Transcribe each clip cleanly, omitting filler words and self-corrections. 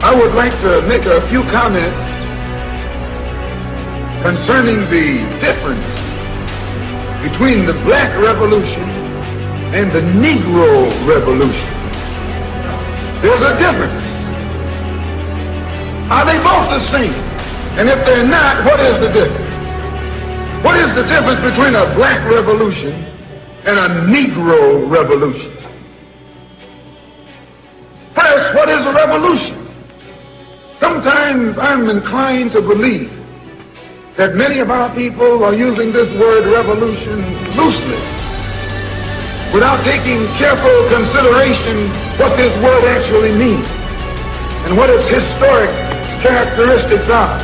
I would like to make a few comments concerning the difference between the Black Revolution and the Negro Revolution. There's a difference. Are they both the same? And if they're not, what is the difference? What is the difference between a Black Revolution and a Negro Revolution? First, what is a revolution? Sometimes I'm inclined to believe that many of our people are using this word revolution loosely, without taking careful consideration what this word actually means and what its historic characteristics are.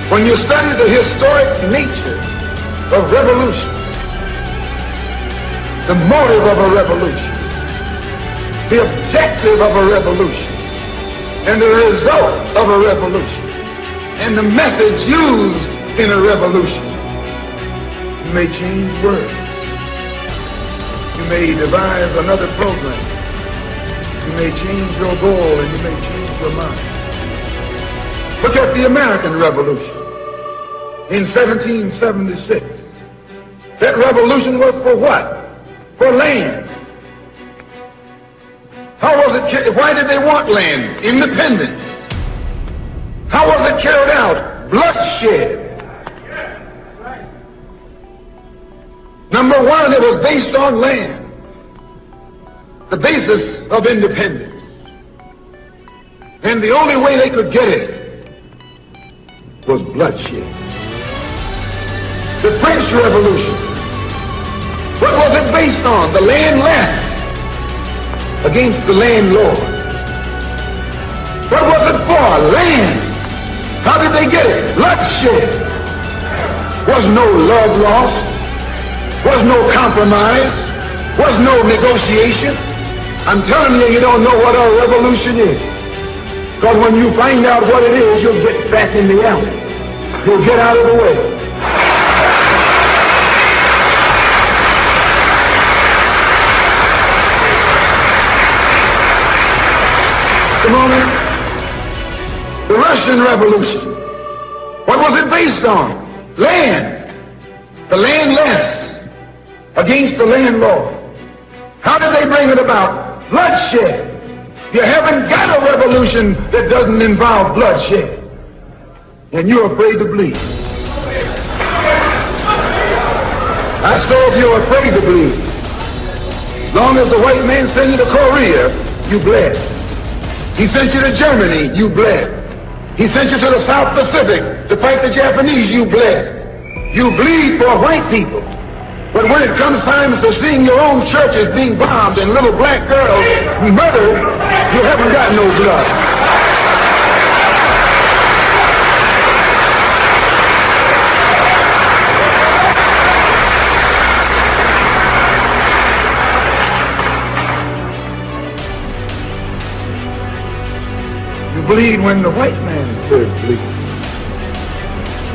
When you study the historic nature of revolution, the motive of a revolution, the objective of a revolution, and the result of a revolution, and the methods used in a revolution, you may change words. You may devise another program. You may change your goal and you may change your mind. Look at the American Revolution in 1776. That revolution was for what? For land. How was it? Why did they want land? Independence. How was it carried out? Bloodshed. Number one, it was based on land. The basis of independence. And the only way they could get it was bloodshed. The French Revolution. What was it based on? The landless against the landlord. What was it for? Land. How did they get it? Bloodshed. Was no love lost. Was no compromise. Was no negotiation. I'm telling you, you don't know what a revolution is. Because when you find out what it is, you'll get back in the alley. You'll get out of the way. Come on in. The Russian Revolution. What was it based on? Land. The landless against the landlord. How did they bring it about? Bloodshed. You haven't got a revolution that doesn't involve bloodshed. And you're afraid to bleed. I saw if you're afraid to bleed. As long as the white man sent you to Korea, you bled. He sent you to Germany, you bled. He sent you to the South Pacific to fight the Japanese, you bled. You bleed for white people. But when it comes time to seeing your own churches being bombed and little black girls murdered, you haven't got no blood. You bleed when the white man says bleed.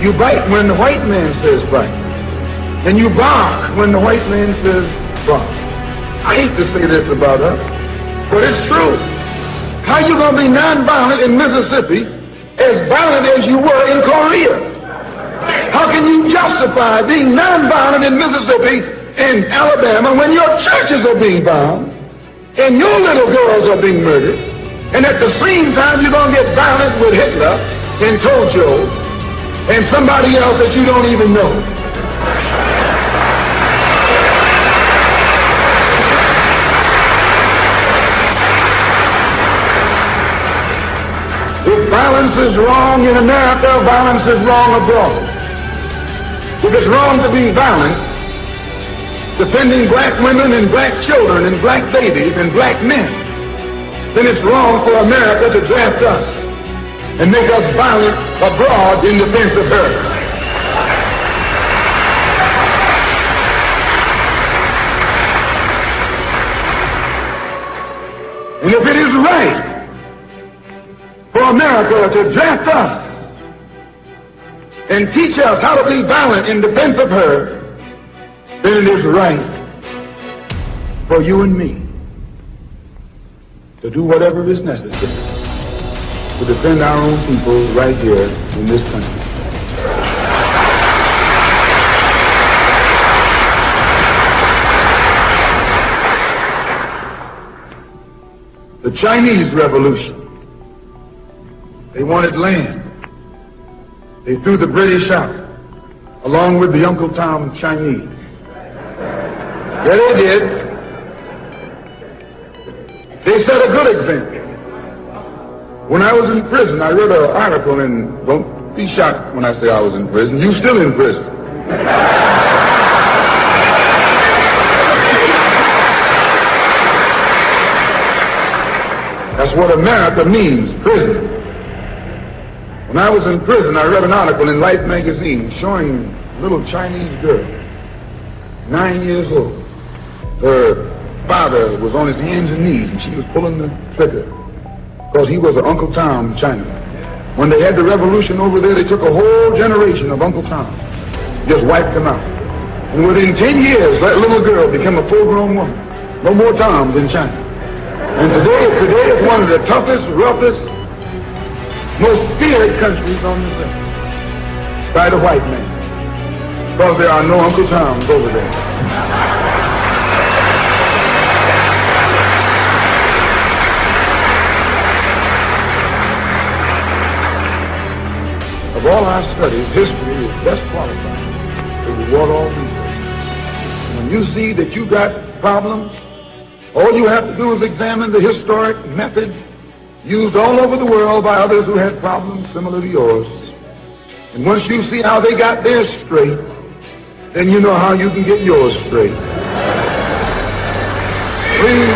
You bite when the white man says bite. And you bark when the white man says bark. I hate to say this about us, but it's true. How you gonna be nonviolent in Mississippi as violent as you were in Korea? How can you justify being nonviolent in Mississippi and Alabama when your churches are being bombed and your little girls are being murdered, and at the same time you're gonna get violent with Hitler and Tojo and somebody else that you don't even know? If violence is wrong in America, violence is wrong abroad. If it's wrong to be violent, defending black women and black children and black babies and black men, then it's wrong for America to draft us and make us violent abroad in defense of her. And if it is right for America to draft us and teach us how to be violent in defense of her, then it is right for you and me to do whatever is necessary to defend our own people right here in this country. The Chinese Revolution. They wanted land. They threw the British out, along with the Uncle Tom Chinese. Yeah, they did. They set a good example. When I was in prison, I read an article, and don't be shocked when I say I was in prison. You still in prison. That's what America means, prison. When I was in prison, I read an article in Life magazine showing a little Chinese girl, 9 years old. Her father was on his hands and knees, and she was pulling the trigger because he was an Uncle Tom Chinaman. When they had the revolution over there, they took a whole generation of Uncle Tom, just wiped them out. And within 10 years, that little girl became a full-grown woman. No more Toms in China. And today it's one of the toughest, roughest, most feared countries on this earth by the white man, because there are no Uncle Toms over there. Of all our studies, history is best qualified to reward all research. When you see that you got problems, all you have to do is examine the historic method used all over the world by others who had problems similar to yours. And once you see how they got theirs straight, then you know how you can get yours straight. Please.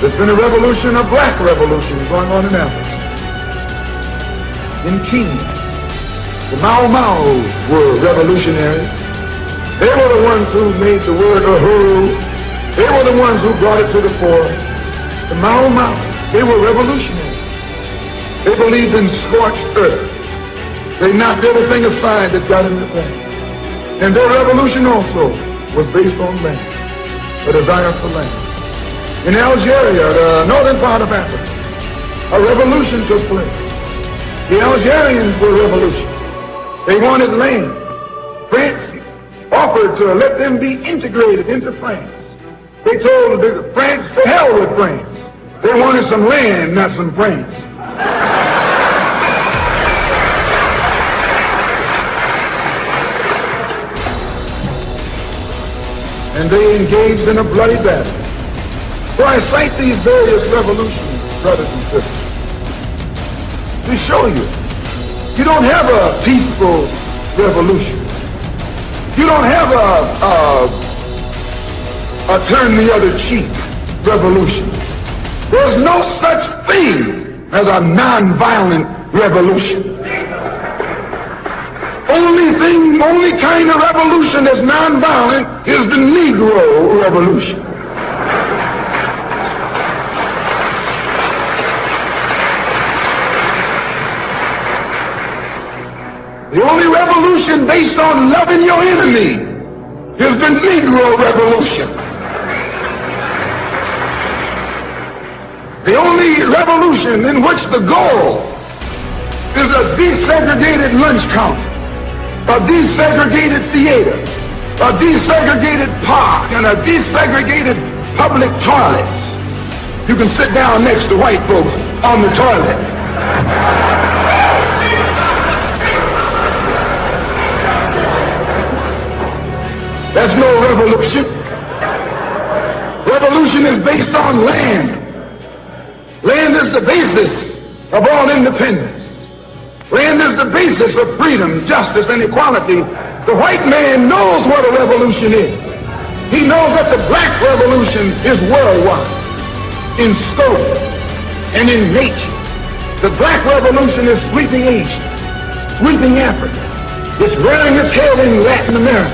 There's been a revolution, a black revolution going on in Africa. In Kenya, the Mau Mau were revolutionaries. They were the ones who made the word uhuru. They were the ones who brought it to the fore. The Mau Mau, they were revolutionaries. They believed in scorched earth. They knocked everything aside that got in the way. And their revolution also was based on land, a desire for land. In Algeria, the northern part of Africa, a revolution took place. The Algerians were revolutionary. They wanted land. France offered to let them be integrated into France. They told France to hell with France. They wanted some land, not some France. And they engaged in a bloody battle. So I cite these various revolutions, brothers and sisters, to show you, you don't have a peaceful revolution. You don't have a turn the other cheek revolution. There's no such thing as a non-violent revolution. Only kind of revolution that's non-violent is the Negro Revolution. The only revolution based on loving your enemy is the Negro Revolution. The only revolution in which the goal is a desegregated lunch counter, a desegregated theater, a desegregated park, and a desegregated public toilets. You can sit down next to white folks on the toilet. That's no revolution. Revolution is based on land. Land is the basis of all independence. Land is the basis of freedom, justice, and equality. The white man knows what a revolution is. He knows that the black revolution is worldwide, in scope and in nature. The black revolution is sweeping Asia, sweeping Africa. It's rearing its head in Latin America.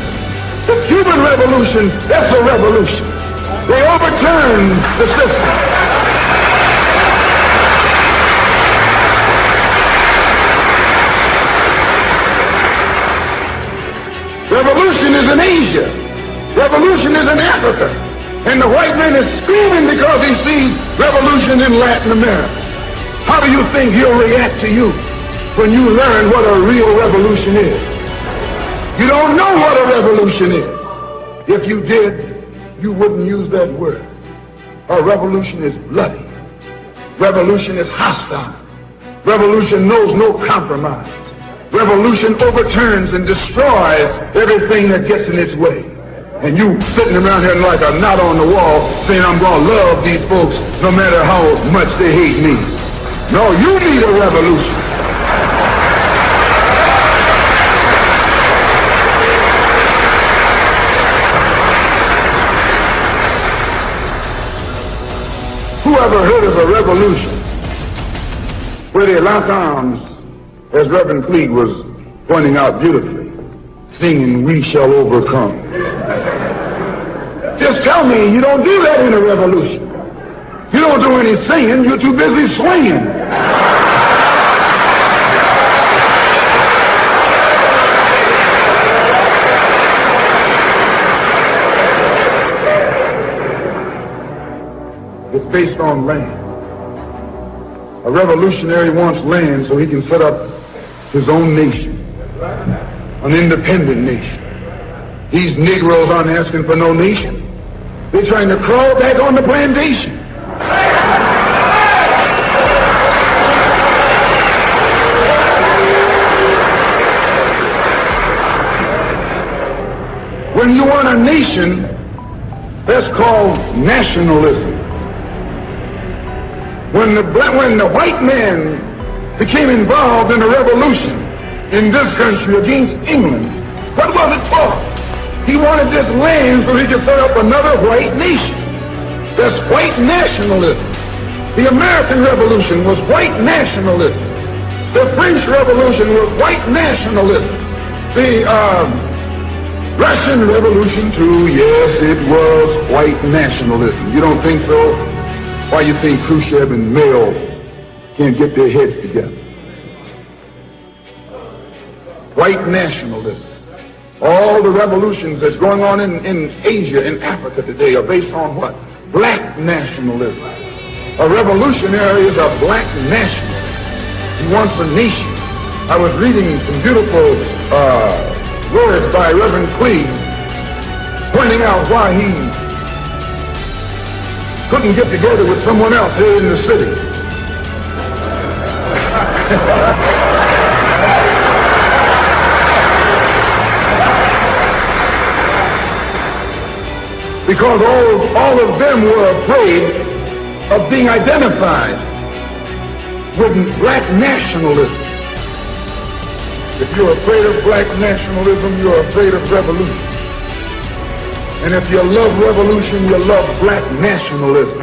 The Cuban Revolution, that's a revolution. They overturned the system. Revolution is in Asia. Revolution is in Africa. And the white man is screaming because he sees revolution in Latin America. How do you think he'll react to you when you learn what a real revolution is? You don't know what a revolution is. If you did, you wouldn't use that word. A revolution is bloody. Revolution is hostile. Revolution knows no compromise. Revolution overturns and destroys everything that gets in its way. And you sitting around here like a knot on the wall saying, I'm going to love these folks no matter how much they hate me. No, you need a revolution. Who ever heard of a revolution where they lock arms, as Reverend Fleet was pointing out beautifully, singing, "We shall overcome"? Just tell me you don't do that in a revolution. You don't do any singing, you're too busy swinging. It's based on land. A revolutionary wants land so he can set up his own nation, an independent nation. These Negroes aren't asking for no nation. They're trying to crawl back on the plantation. When you want a nation, that's called nationalism. When the white man became involved in a revolution in this country against England, what was it for? He wanted this land so he could set up another white nation. That's white nationalism. The American Revolution was white nationalism. The French Revolution was white nationalism. The Russian Revolution too, yes, it was white nationalism. You don't think so? Why you think Khrushchev and Mao can't get their heads together? White nationalism. All the revolutions that's going on in Asia, in Africa today are based on what? Black nationalism. A revolutionary is a black nationalist. He wants a nation. I was reading some beautiful words by Reverend Cleave pointing out why he couldn't get together with someone else here in the city. Because all of them were afraid of being identified with black nationalism. If you're afraid of black nationalism, you're afraid of revolution. And if you love revolution, you love black nationalism.